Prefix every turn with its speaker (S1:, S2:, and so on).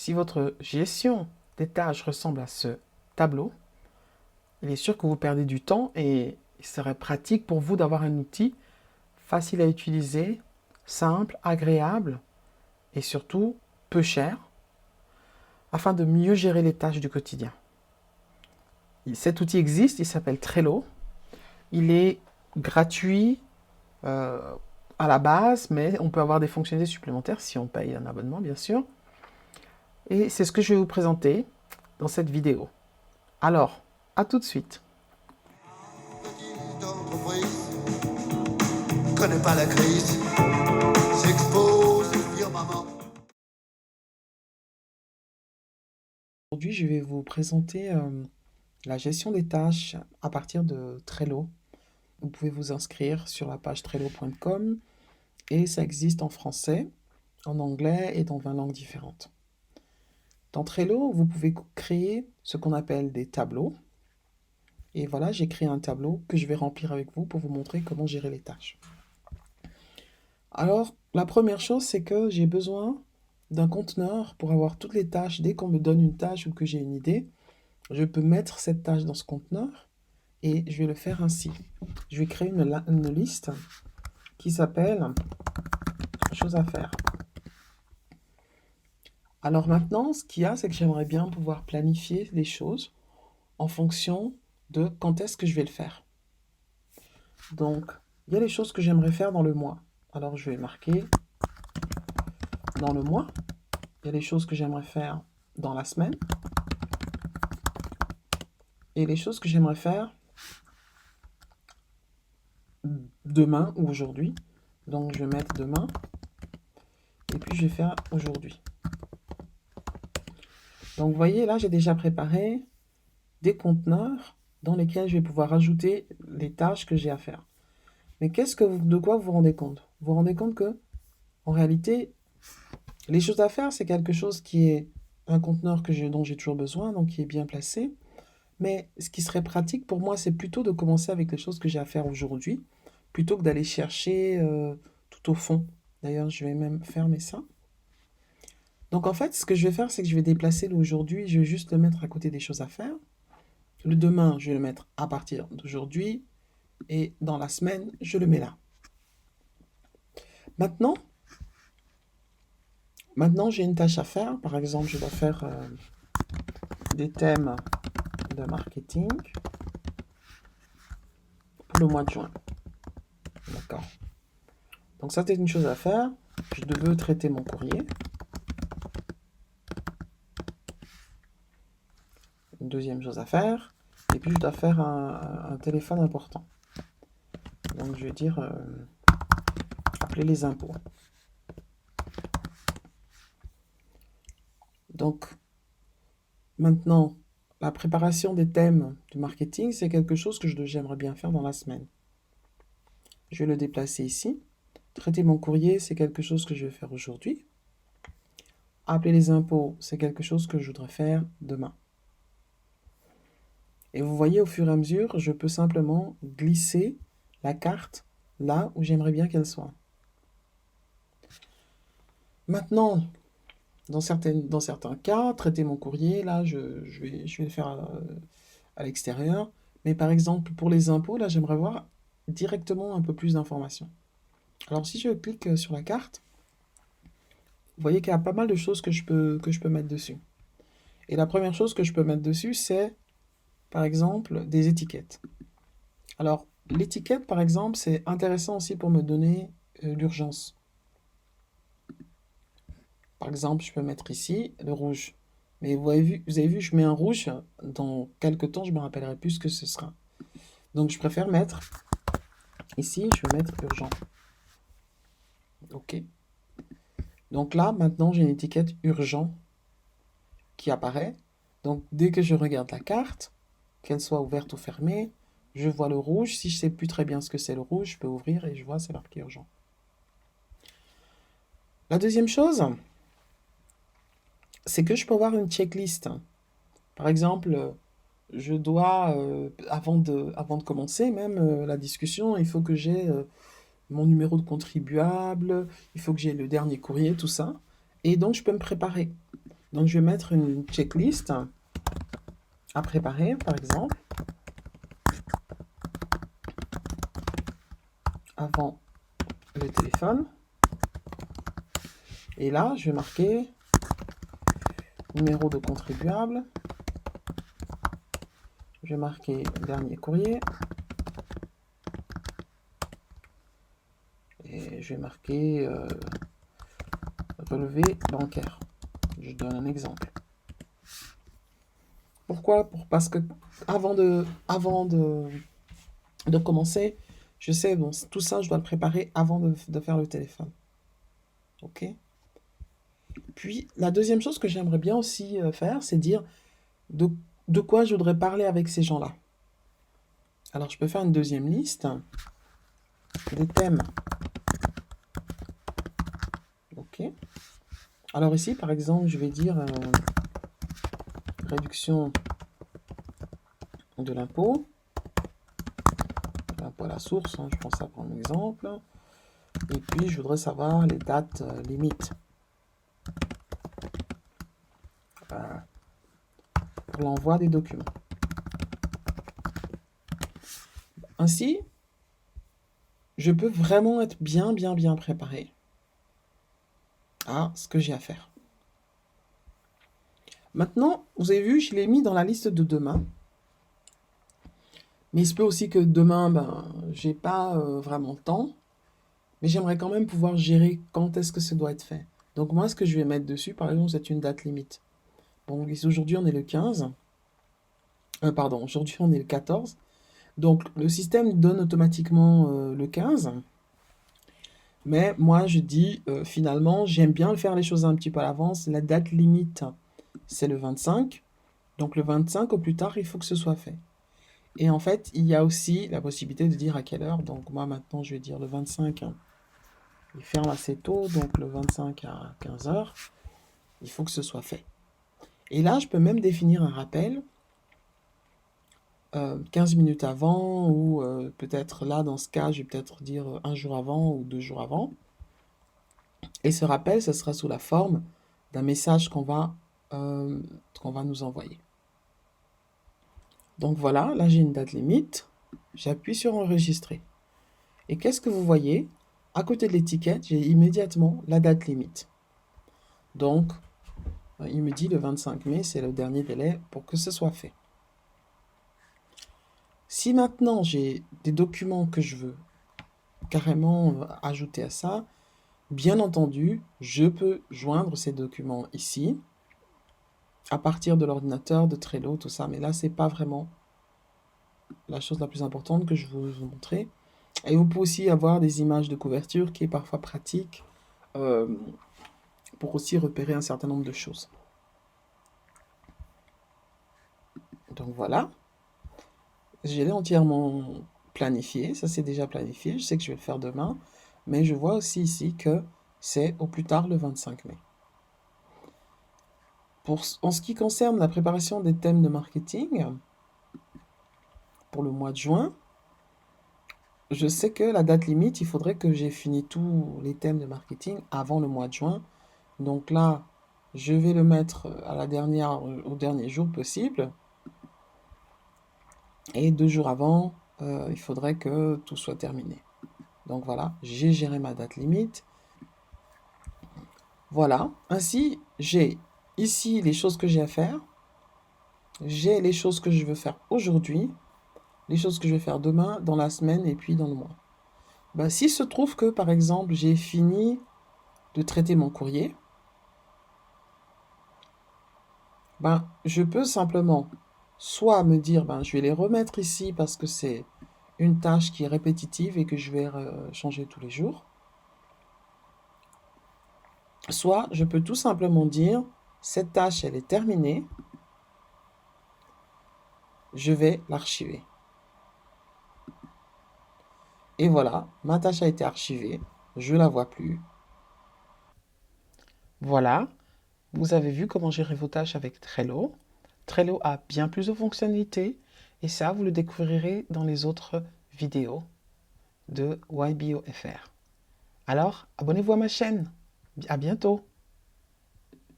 S1: si votre gestion des tâches ressemble à ce tableau, il est sûr que vous perdez du temps et il serait pratique pour vous d'avoir un outil facile à utiliser, simple, agréable et surtout peu cher afin de mieux gérer les tâches du quotidien. Cet outil existe, il s'appelle Trello. Il est gratuit à la base, mais on peut avoir des fonctionnalités supplémentaires si on paye un abonnement, bien sûr. Et c'est ce que je vais vous présenter dans cette vidéo. Alors, à tout de suite.
S2: Petite entreprise connaît pas la crise, s'expose firmament.
S1: Aujourd'hui, je vais vous présenter la gestion des tâches à partir de Trello. Vous pouvez vous inscrire sur la page trello.com et ça existe en français, en anglais et dans 20 langues différentes. Dans Trello, vous pouvez créer ce qu'on appelle des tableaux. Et voilà, j'ai créé un tableau que je vais remplir avec vous pour vous montrer comment gérer les tâches. Alors, la première chose, c'est que j'ai besoin d'un conteneur pour avoir toutes les tâches. Dès qu'on me donne une tâche ou que j'ai une idée, je peux mettre cette tâche dans ce conteneur et je vais le faire ainsi. Je vais créer une liste qui s'appelle choses à faire. Alors maintenant, ce qu'il y a, c'est que j'aimerais bien pouvoir planifier les choses en fonction de quand est-ce que je vais le faire. Donc, il y a les choses que j'aimerais faire dans le mois. Alors, je vais marquer dans le mois. Il y a les choses que j'aimerais faire dans la semaine. Et les choses que j'aimerais faire demain ou aujourd'hui. Donc, je vais mettre demain. Et puis, je vais faire aujourd'hui. Donc, vous voyez, là, j'ai déjà préparé des conteneurs dans lesquels je vais pouvoir ajouter les tâches que j'ai à faire. Mais de quoi vous vous rendez compte? Vous vous rendez compte que, en réalité, les choses à faire, c'est quelque chose qui est un conteneur dont j'ai toujours besoin, donc qui est bien placé. Mais ce qui serait pratique pour moi, c'est plutôt de commencer avec les choses que j'ai à faire aujourd'hui, plutôt que d'aller chercher tout au fond. D'ailleurs, je vais même fermer ça. Donc en fait, ce que je vais faire, c'est que je vais déplacer l'aujourd'hui, je vais juste le mettre à côté des choses à faire. Le demain, je vais le mettre à partir d'aujourd'hui. Et dans la semaine, je le mets là. Maintenant, j'ai une tâche à faire. Par exemple, je dois faire des thèmes de marketing pour le mois de juin. D'accord. Donc ça, c'est une chose à faire. Je veux traiter mon courrier. Une deuxième chose à faire. Et puis, je dois faire un téléphone important. Donc, je vais dire appeler les impôts. Donc, maintenant, la préparation des thèmes du marketing, c'est quelque chose que j'aimerais bien faire dans la semaine. Je vais le déplacer ici. Traiter mon courrier, c'est quelque chose que je vais faire aujourd'hui. Appeler les impôts, c'est quelque chose que je voudrais faire demain. Et vous voyez, au fur et à mesure, je peux simplement glisser la carte là où j'aimerais bien qu'elle soit. Maintenant, dans certains cas, traiter mon courrier, là, je vais le faire à l'extérieur. Mais par exemple, pour les impôts, là, j'aimerais voir directement un peu plus d'informations. Alors, si je clique sur la carte, vous voyez qu'il y a pas mal de choses que je peux mettre dessus. Et la première chose que je peux mettre dessus, c'est, par exemple, des étiquettes. Alors, l'étiquette, par exemple, c'est intéressant aussi pour me donner l'urgence. Par exemple, je peux mettre ici le rouge. Mais vous avez vu, je mets un rouge. Dans quelques temps, je me rappellerai plus ce que ce sera. Donc, je préfère mettre ici, je vais mettre urgent. OK. Donc là, maintenant, j'ai une étiquette urgent qui apparaît. Donc, dès que je regarde la carte, qu'elle soit ouverte ou fermée, je vois le rouge. Si je ne sais plus très bien ce que c'est le rouge, je peux ouvrir et je vois c'est marqué urgent. La deuxième chose, c'est que je peux avoir une checklist. Par exemple, je dois, avant de commencer même la discussion, il faut que j'ai mon numéro de contribuable, il faut que j'ai le dernier courrier, tout ça. Et donc, je peux me préparer. Donc, je vais mettre une checklist à préparer, par exemple, avant le téléphone. Et là, je vais marquer numéro de contribuable. Je vais marquer dernier courrier. Et je vais marquer relevé bancaire. Je donne un exemple. Pourquoi? Parce que avant de commencer, je sais, bon, tout ça, je dois le préparer avant de faire le téléphone. OK? Puis, la deuxième chose que j'aimerais bien aussi faire, c'est dire de, de quoi je voudrais parler avec ces gens-là. Alors, je peux faire une deuxième liste des thèmes. OK? Alors ici, par exemple, je vais dire réduction de l'impôt à la source, hein, je prends ça pour un exemple. Et puis, je voudrais savoir les dates limites pour l'envoi des documents. Ainsi, je peux vraiment être bien préparé à ce que j'ai à faire. Maintenant, vous avez vu, je l'ai mis dans la liste de demain. Mais il se peut aussi que demain, j'ai pas vraiment le temps. Mais j'aimerais quand même pouvoir gérer quand est-ce que ça doit être fait. Donc moi, ce que je vais mettre dessus, par exemple, c'est une date limite. Bon, aujourd'hui, on est le 15. Pardon, aujourd'hui, on est le 14. Donc, le système donne automatiquement le 15. Mais moi, je dis, finalement, j'aime bien faire les choses un petit peu à l'avance. La date limite, c'est le 25. Donc, le 25, au plus tard, il faut que ce soit fait. Et en fait, il y a aussi la possibilité de dire à quelle heure. Donc, moi, maintenant, je vais dire le 25. Il ferme assez tôt, donc le 25 à 15 heures. Il faut que ce soit fait. Et là, je peux même définir un rappel 15 minutes avant, ou peut-être là, dans ce cas, je vais peut-être dire un jour avant ou 2 jours avant. Et ce rappel, ce sera sous la forme d'un message qu'on va nous envoyer. Donc voilà, là j'ai une date limite. J'appuie sur enregistrer. Et qu'est-ce que vous voyez? À côté de l'étiquette, j'ai immédiatement la date limite. Donc, il me dit le 25 mai, c'est le dernier délai pour que ce soit fait. Si maintenant j'ai des documents que je veux carrément ajouter à ça, bien entendu, je peux joindre ces documents ici, à partir de l'ordinateur, de Trello, tout ça. Mais là, c'est pas vraiment la chose la plus importante que je veux vous montrer. Et vous pouvez aussi avoir des images de couverture qui est parfois pratique pour aussi repérer un certain nombre de choses. Donc voilà, j'ai entièrement planifié, ça c'est déjà planifié, je sais que je vais le faire demain, mais je vois aussi ici que c'est au plus tard le 25 mai. En ce qui concerne la préparation des thèmes de marketing, pour le mois de juin, je sais que la date limite, il faudrait que j'ai fini tous les thèmes de marketing avant le mois de juin. Donc là, je vais le mettre au dernier jour possible. Et 2 jours avant, il faudrait que tout soit terminé. Donc voilà, j'ai géré ma date limite. Voilà, ainsi j'ai ici les choses que j'ai à faire. J'ai les choses que je veux faire aujourd'hui, les choses que je vais faire demain, dans la semaine et puis dans le mois. S'il se trouve que, par exemple, j'ai fini de traiter mon courrier, je peux simplement soit me dire, je vais les remettre ici parce que c'est une tâche qui est répétitive et que je vais changer tous les jours. Soit je peux tout simplement dire, cette tâche, elle est terminée, je vais l'archiver. Et voilà, ma tâche a été archivée, je ne la vois plus. Voilà, vous avez vu comment gérer vos tâches avec Trello. Trello a bien plus de fonctionnalités et ça, vous le découvrirez dans les autres vidéos de YBOFR. Alors, abonnez-vous à ma chaîne. À bientôt.